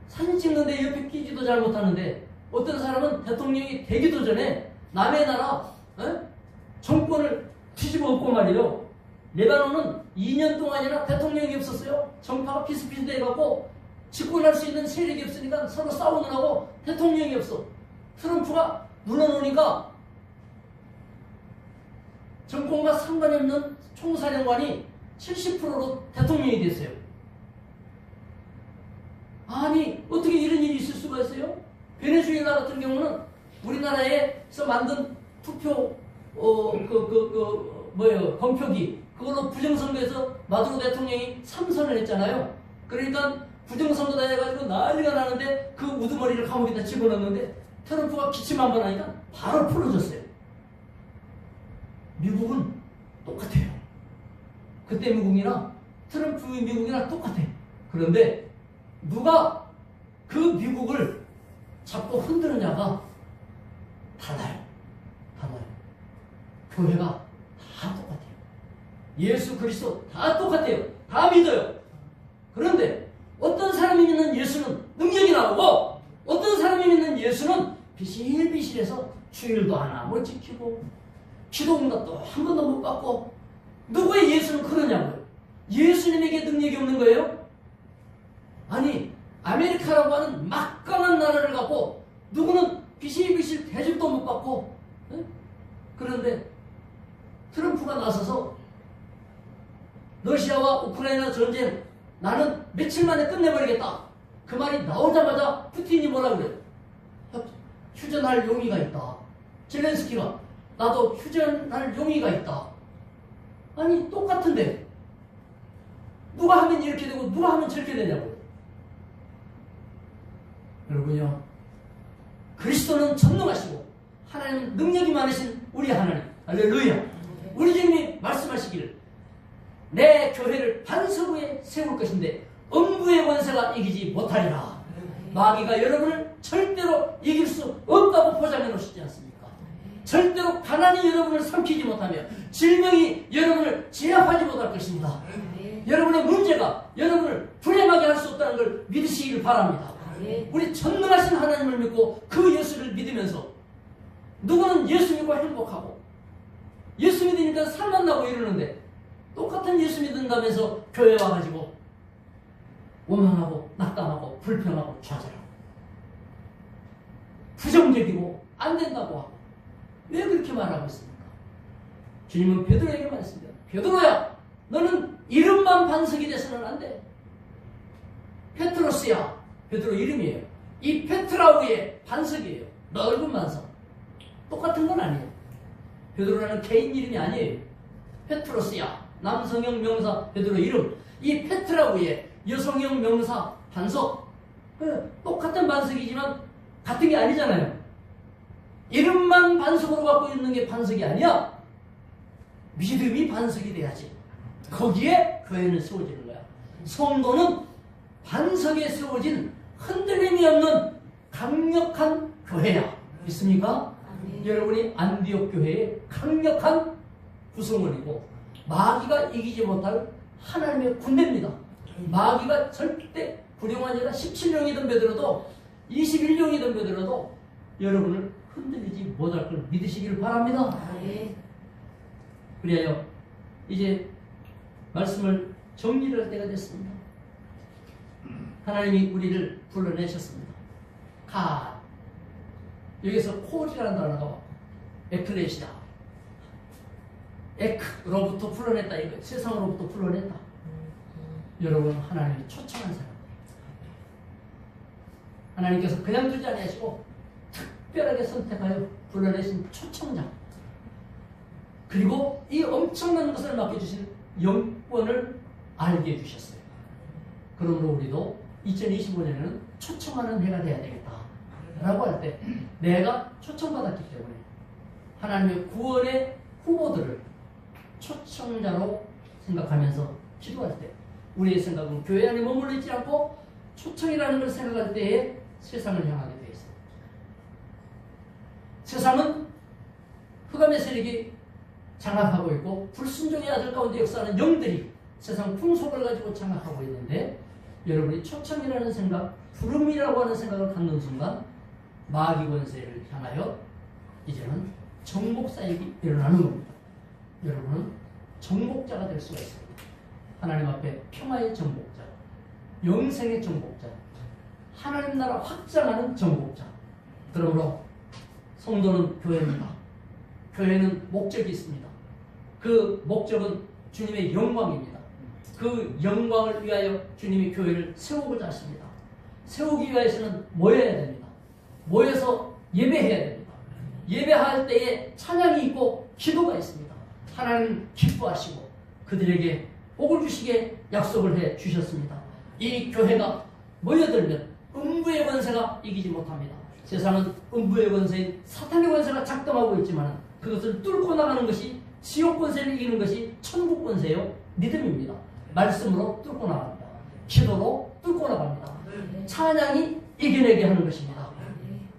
사진 찍는데 옆에 끼지도 잘 못하는데 어떤 사람은 대통령이 되기도 전에 남의 나라 정권을 뒤집어 엎고 말이에요. 레바논은 2년 동안이나 대통령이 없었어요. 정파가 비슷비슷해갖고 집권할 수 있는 세력이 없으니까 서로 싸우느라고 대통령이 없어. 트럼프가 눌러놓으니까 정권과 상관이 없는 총사령관이 70%로 대통령이 됐어요. 아니 어떻게 이런 일이 있을 수가 있어요? 베네수엘라 같은 경우는 우리나라에서 만든 투표 검표기 그걸로 부정선거에서 마두로 대통령이 3선을 했잖아요. 그러니까 부정선거다 해가지고 난리가 나는데 그 우두머리를 감옥에다 집어넣는데 트럼프가 기침 한번 하니까 바로 풀어졌어요. 미국은 똑같아요. 그때 미국이나 트럼프의 미국이나 똑같아. 그런데 누가 그 미국을 잡고 흔드느냐가 달라요. 달라요. 교회가 다 똑같아요. 예수 그리스도 다 똑같아요. 다 믿어요. 그런데 어떤 사람이 믿는 예수는 능력이 나오고 어떤 사람이 믿는 예수는 비실비실해서 주일도 안 하고 지키고 기도 응답도 한 번도 못 받고 누구의 예수는 그러냐고요. 예수님에게 능력이 없는 거예요? 아니 아메리카라고 하는 막강한 나라를 갖고 누구는 비실비실 대접도 못 받고 그런데 트럼프가 나서서 러시아와 우크라이나 전쟁 나는 며칠 만에 끝내버리겠다. 그 말이 나오자마자 푸틴이 뭐라 그래요? 휴전할 용의가 있다. 젤렌스키가 나도 휴전할 용의가 있다. 아니 똑같은데 누가 하면 이렇게 되고 누가 하면 저렇게 되냐고요. 여러분요, 그리스도는 전능하시고 하나님은 능력이 많으신 우리 하나님, 할렐루야. 우리 주님이 말씀하시기를 내 교회를 반석 위에 세울 것인데 음부의 권세가 이기지 못하리라. 마귀가 여러분을 절대로 이길 수 없다고 포장해 놓으시지 않습니까? 절대로 가난이 여러분을 삼키지 못하며 질병이 여러분을 제압하지 못할 것입니다. 여러분의 문제가 여러분을 불행하게 할 수 없다는 걸 믿으시기를 바랍니다. 우리 전능하신 하나님을 믿고 그 예수를 믿으면서 누구는 예수 믿고 행복하고 예수 믿으니까 살만 나고 이러는데 똑같은 예수 믿는다면서 교회 와가지고 오만하고 낙담하고 불평하고 좌절하고 부정적이고 안 된다고 하고 왜 그렇게 말하고 있습니까? 주님은 베드로에게 말했습니다. 베드로야, 너는 이름만 반석이 돼서는 안 돼. 페트로스야, 베드로 이름이에요. 이 페트라 위에 반석이에요. 넓은 반석. 똑같은 건 아니에요. 베드로라는 개인 이름이 아니에요. 페트로스야, 남성형 명사 베드로 이름. 이 페트라 위에 여성형 명사 반석. 똑같은 반석이지만 같은 게 아니잖아요. 이름만 반석으로 갖고 있는 게 반석이 아니야. 믿음이 반석이 돼야지. 거기에 교회는 세워지는 거야. 성도는 반석에 세워진 흔들림이 없는 강력한 교회야. 믿습니까? 여러분이 안디옥 교회의 강력한 구성원이고 마귀가 이기지 못할 하나님의 군대입니다. 마귀가 절대 불용한 자가 17령이 덤벼들어도 21령이 덤벼들어도 여러분을 흔들리지 못할 걸 믿으시기를 바랍니다. 그래요. 이제 말씀을 정리를 할 때가 됐습니다. 하나님이 우리를 불러내셨습니다. 가. 여기서 콜이라는 단어가 왔고 에클레시아. 에크로부터 불러냈다 이거. 세상으로부터 불러냈다. 여러분 하나님이 초청한 사람. 하나님께서 그냥 두지 아니하시고 특별하게 선택하여 불러내신 초청자. 그리고 이 엄청난 것을 맡겨주신 영권을 알게 해주셨어요. 그러므로 우리도 2025년에는 초청하는 해가 돼야 되겠다 라고 할 때 내가 초청받았기 때문에 하나님의 구원의 후보들을 초청자로 생각하면서 기도할 때 우리의 생각은 교회 안에 머물러 있지 않고 초청이라는 걸 생각할 때에 세상을 향하게 되어 있어요. 세상은 흑암의 세력이 장악하고 있고 불순종의 아들 가운데 역사하는 영들이 세상 풍속을 가지고 장악하고 있는데 여러분이 초청이라는 생각, 부름이라고 하는 생각을 갖는 순간 마귀 권세를 향하여 이제는 정복사역이 일어나는 겁니다. 여러분은 정복자가 될 수가 있습니다. 하나님 앞에 평화의 정복자, 영생의 정복자, 하나님 나라 확장하는 정복자. 그러므로 성도는 교회입니다. 교회는 목적이 있습니다. 그 목적은 주님의 영광입니다. 그 영광을 위하여 주님이 교회를 세우고자 하십니다. 세우기 위해서는 모여야 됩니다. 모여서 예배해야 됩니다. 예배할 때에 찬양이 있고 기도가 있습니다. 하나님 기뻐하시고 그들에게 복을 주시게 약속을 해 주셨습니다. 이 교회가 모여들면 음부의 권세가 이기지 못합니다. 세상은 음부의 권세인 사탄의 권세가 작동하고 있지만 그것을 뚫고 나가는 것이 지옥 권세를 이기는 것이 천국 권세요. 믿음입니다. 말씀으로 뚫고 나갑니다. 기도로 뚫고 나갑니다. 찬양이 이겨내게 하는 것입니다.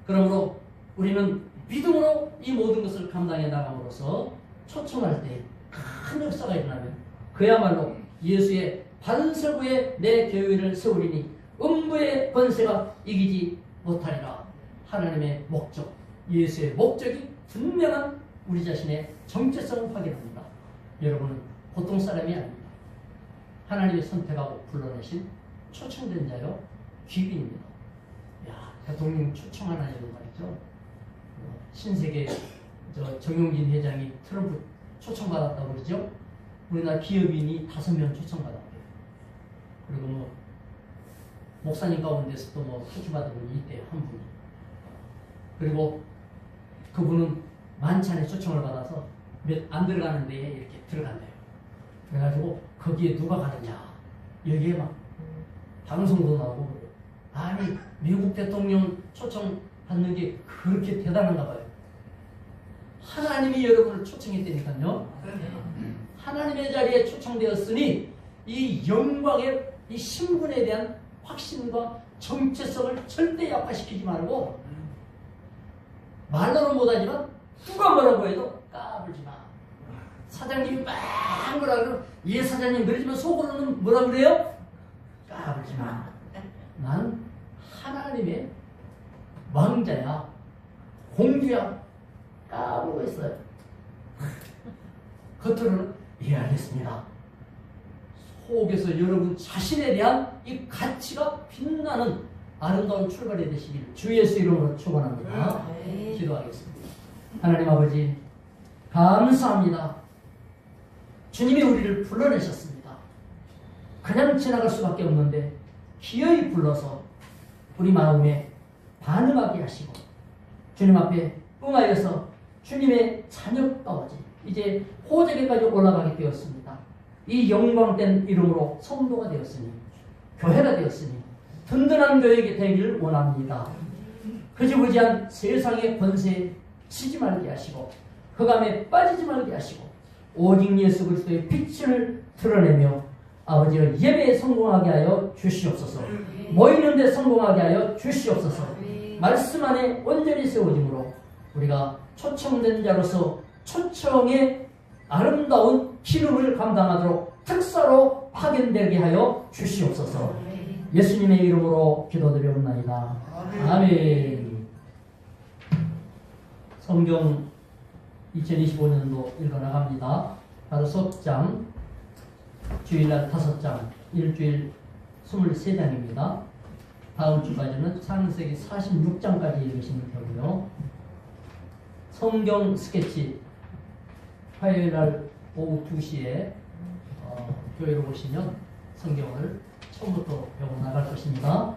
그러므로 우리는 믿음으로 이 모든 것을 감당해 나감으로써 초청할 때 큰 역사가 일어나면 그야말로 예수의 반석 위에 내 교회를 세우리니 음부의 권세가 이기지 못하리라. 하나님의 목적, 예수의 목적이 분명한 우리 자신의 정체성을 확인합니다. 여러분은 보통 사람이 아닙니다. 하나님이 선택하고 불러내신 초청된 자요 귀빈입니다. 야, 대통령 초청하나 이런 말이죠. 신세계 정용진 회장이 트럼프 초청받았다고 그러죠. 우리나라 기업인이 5명 초청받았대요. 그리고 목사님 가운데서도 초청받은 분이 있대요. 한 분이. 그리고 그분은 만찬에 초청을 받아서 몇 안 들어가는 데에 이렇게 들어간대요. 그래가지고 거기에 누가 가느냐. 여기에 막 방송도 나오고 그래요. 아니 미국 대통령 초청 받는 게 그렇게 대단한가 봐요. 하나님이 여러분을 초청했다니까요. 하나님의 자리에 초청되었으니 이 영광의 이 신분에 대한 확신과 정체성을 절대 약화시키지 말고 말로는 못하지만 누가 뭐라고 해도 까불지 마. 사장님이 막 뭐라 그러면 예 사장님 그러지만 속으로는 뭐라 그래요? 까불지 마. 난 하나님의 왕자야. 공주야. 까불고 있어요. 겉으로는 예 알겠습니다. 속에서 여러분 자신에 대한 이 가치가 빛나는 아름다운 출발이 되시길 주 예수 이름으로 축원합니다. 기도하겠습니다. 하나님 아버지 감사합니다. 주님이 우리를 불러내셨습니다. 그냥 지나갈 수밖에 없는데 기어이 불러서 우리 마음에 반응하게 하시고 주님 앞에 응하여서 주님의 자녀까지 이제 호적에까지 올라가게 되었습니다. 이 영광된 이름으로 성도가 되었으니 교회가 되었으니 든든한 교회가 되기를 원합니다. 흐지부지한 세상의 권세에 지지 말게 하시고 흑암에 빠지지 말게 하시고 오직 예수 그리스도의 빛을 드러내며 아버지여 예배에 성공하게 하여 주시옵소서. 모이는 데 성공하게 하여 주시옵소서. 말씀 안에 온전히 세워짐으로 우리가 초청된 자로서 초청의 아름다운 기름을 감당하도록 특사로 파견되게 하여 주시옵소서. 예수님의 이름으로 기도드리옵나이다. 아멘. 성경 2025년도 읽어나갑니다. 바로 속장, 주일날 5장, 일주일 23장입니다. 다음 주까지는 창세기 46장까지 읽으시면 되고요. 성경 스케치, 화요일날 오후 2시에 교회로 오시면 성경을 처음부터 배워 나갈 것입니다.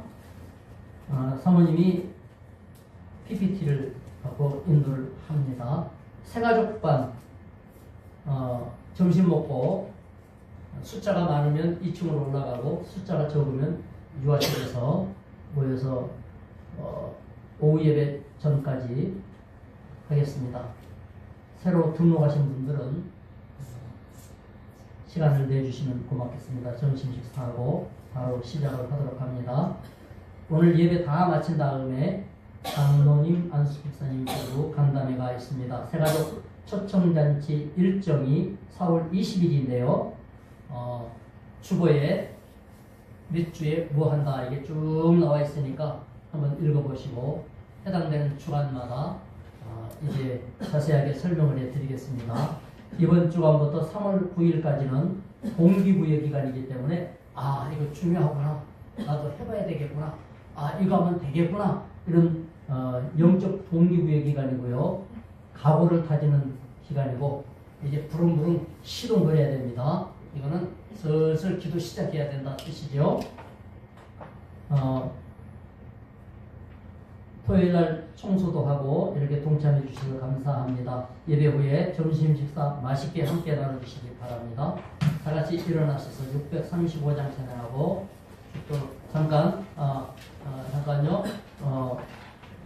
사모님이 PPT를 갖고 인도를 합니다. 새가족반 점심 먹고 숫자가 많으면 2층으로 올라가고 숫자가 적으면 유아실에서 모여서 오후 예배 전까지 하겠습니다. 새로 등록하신 분들은 시간을 내주시면 고맙겠습니다. 점심 식사하고 바로 시작을 하도록 합니다. 오늘 예배 다 마친 다음에 장로님, 안수집사님 모두 간담회가 있습니다. 새가족 초청잔치 일정이 4월 20일인데요. 주보에 몇 주에 뭐 한다 이게 쭉 나와 있으니까 한번 읽어보시고 해당되는 주간마다 이제 자세하게 설명을 해드리겠습니다. 이번 주간부터 3월 9일까지는 동기부여 기간이기 때문에 이거 중요하구나, 나도 해봐야 되겠구나, 이거 하면 되겠구나, 이런 영적 동기부여 기간이고요. 각오를 다지는 기간이고 이제 부릉부릉 시동거려야 됩니다. 이거는 슬슬 기도 시작해야 된다 뜻이죠. 토요일날 청소도 하고 이렇게 동참해 주셔서 감사합니다. 예배 후에 점심 식사 맛있게 함께 나눠주시기 바랍니다. 다 같이 일어나셔서 635장 찬양하고 또 잠깐요.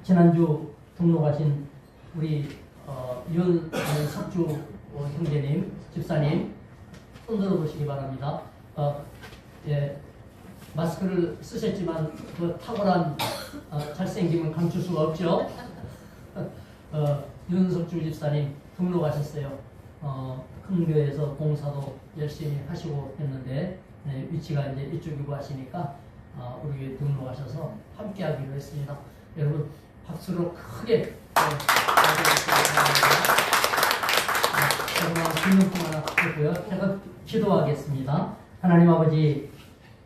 지난주 등록하신 우리 윤석주 형제님, 집사님 손 들어보시기 바랍니다. 마스크를 쓰셨지만 그 탁월한 잘생김을 감출 수가 없죠. 윤석주 집사님 등록하셨어요. 큰 교회에서 봉사도 열심히 하시고 했는데 위치가 이제 이쪽이고 하시니까 우리 교회 등록하셔서 함께 하기로 했습니다. 여러분 박수로 크게 여러분 기념품 하나 드리고요. 제가 기도하겠습니다. 하나님 아버지,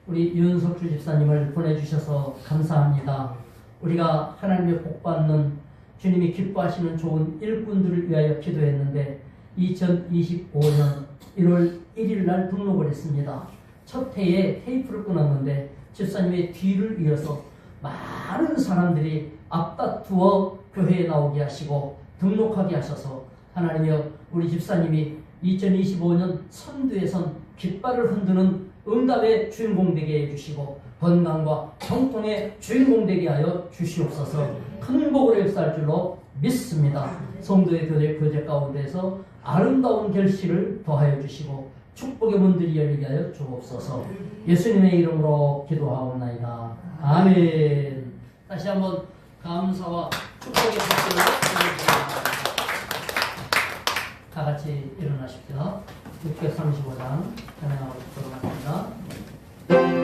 우리 윤석주 집사님을 보내주셔서 감사합니다. 우리가 하나님의 복받는 주님이 기뻐하시는 좋은 일꾼들을 위하여 기도했는데 2025년 1월 1일 날 등록을 했습니다. 첫 해에 테이프를 끊었는데 집사님의 뒤를 이어서 많은 사람들이 앞다투어 교회에 나오게 하시고 등록하게 하셔서 하나님이여, 우리 집사님이 2025년 선두에선 깃발을 흔드는 응답의 주인공 되게 해주시고 건강과 형통의 주인공 되게 하여 주시옵소서. 큰 복으로 역사할 줄로 믿습니다. 성도의 교제 가운데서 아름다운 결실을 더하여 주시고 축복의 문들이 열리게 하여 주옵소서. 예수님의 이름으로 기도하옵나이다. 아멘. 다시 한번 감사와 축복의 박수를 드리겠습니다. 다 같이 일어나십시다. 635장 찬양하고 들어갑니다. 그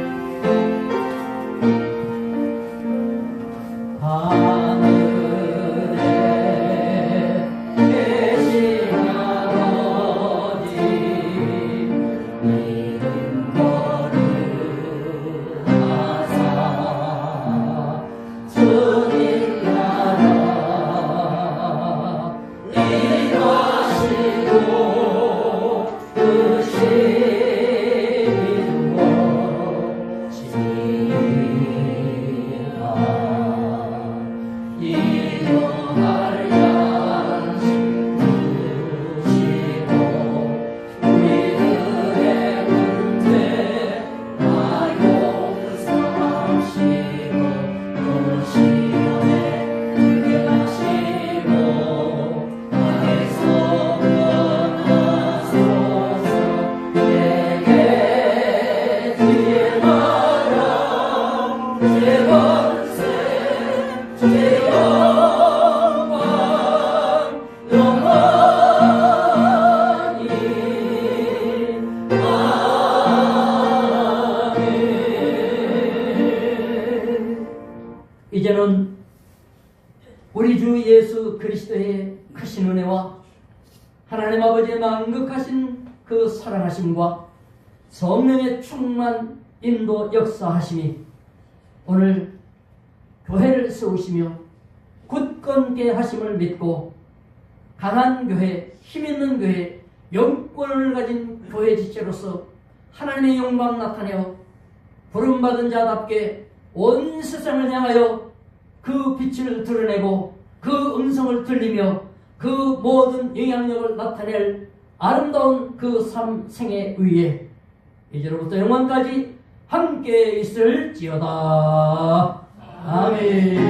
우리 주 예수 그리스도의 크신 은혜와 하나님 아버지의 만극하신 그 사랑하심과 성령의 충만 인도 역사하심이 오늘 교회를 세우시며 굳건케 하심을 믿고 강한 교회, 힘있는 교회, 영권을 가진 교회 지체로서 하나님의 영광 나타내어 부름받은 자답게 온 세상을 향하여 그 빛을 드러내고 그 음성을 들리며 그 모든 영향력을 나타낼 아름다운 그 삶생에 의해 이제로부터 영원까지 함께 있을지어다. 아멘.